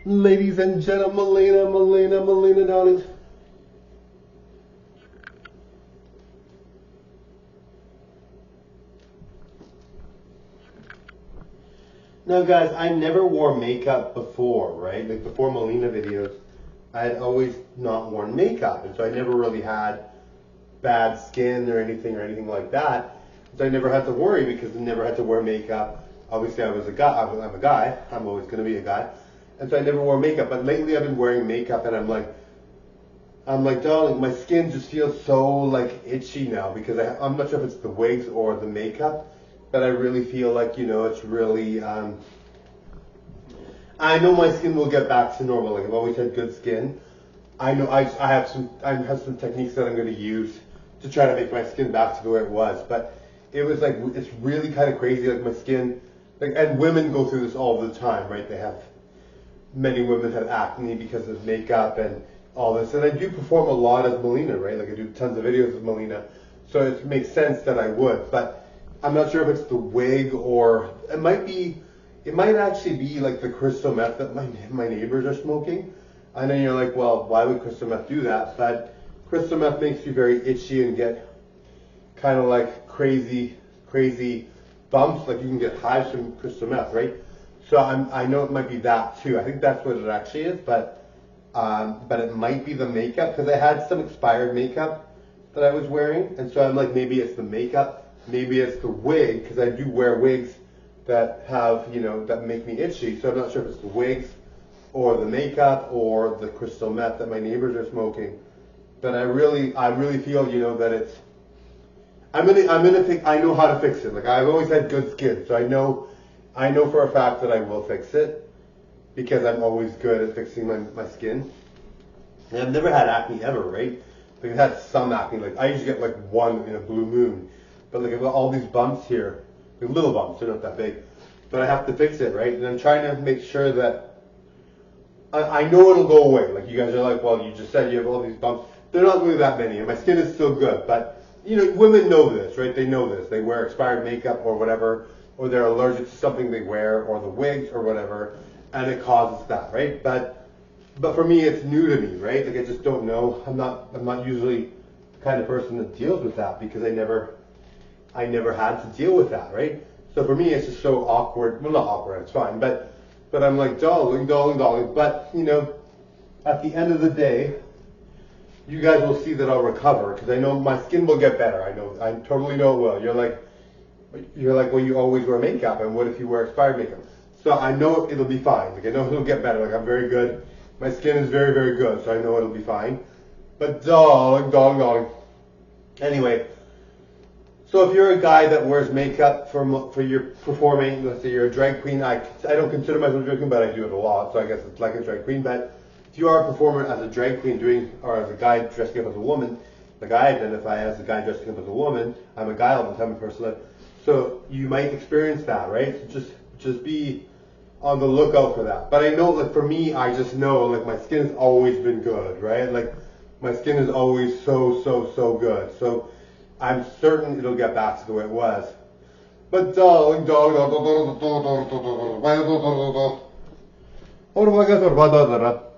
Ladies and gentlemen, Melina, darling. Now, guys, I never wore makeup before, right? Like before Melina videos, I had always not worn makeup, and so I never really had bad skin or anything like that. So I never had to worry because I never had to wear makeup. Obviously, I was a guy. I'm a guy. I'm always going to be a guy, and so I never wore makeup. But lately, I've been wearing makeup, and I'm like, darling, my skin just feels so like itchy now because I'm not sure if it's the wigs or the makeup, but I really feel like it's really. I know my skin will get back to normal. Like I've always had good skin. I know I have some techniques that I'm going to use to try to make my skin back to the way it was. But it was like it's really kind of crazy. Like my skin, like and women go through this all the time, right? Many women have acne because of makeup and all this. And I do perform a lot as Melina, right? Like I do tons of videos as Melina, so it makes sense that I would. But I'm not sure if it's the wig or it might be. It might actually be like the crystal meth that my neighbors are smoking. I know you're like, well, why would crystal meth do that? But crystal meth makes you very itchy and get kind of like crazy bumps. Like you can get hives from crystal meth, right? So I know it might be that too. I think that's what it actually is, but it might be the makeup because I had some expired makeup that I was wearing, and so I'm like, maybe it's the makeup, maybe it's the wig because I do wear wigs that have that make me itchy. So I'm not sure if it's the wigs or the makeup or the crystal meth that my neighbors are smoking. But I really feel that it's. I'm gonna think I know how to fix it. Like I've always had good skin, so I know for a fact that I will fix it because I'm always good at fixing my skin. And I've never had acne ever, right? Like I've had some acne. Like I usually get like one in a blue moon, but like I've got all these bumps here, like little bumps. They're not that big, but I have to fix it, right? And I'm trying to make sure that I know it'll go away. Like you guys are like, well, you just said you have all these bumps. They're not really that many, and my skin is still good. But women know this, right? They know this. They wear expired makeup or whatever, or they're allergic to something they wear, or the wigs or whatever, and it causes that, right? But for me, it's new to me, right? Like I just don't know. I'm not usually the kind of person that deals with that because I never had to deal with that, right? So for me, it's just so awkward. Well, not awkward. It's fine, but I'm like, darling. But at the end of the day, you guys will see that I'll recover because I know my skin will get better. I totally know it will. You're like, well, you always wear makeup, and what if you wear expired makeup? So I know it'll be fine. Like I know it'll get better. Like I'm very good. My skin is very, very good, so I know it'll be fine. But darling. Anyway, so if you're a guy that wears makeup for your performing, let's say you're a drag queen. I don't consider myself a drag queen, but I do it a lot, so I guess it's like a drag queen. But if you are a performer as a drag queen or as a guy dressing up as a woman, like I identify as a guy dressing up as a woman, I'm a guy all the time, a person. So you might experience that, right? So just be on the lookout for that. But I know, like for me, I just know, like my skin has always been good, right? Like my skin is always so good. So I'm certain it'll get back to the way it was. But darling, oh my God,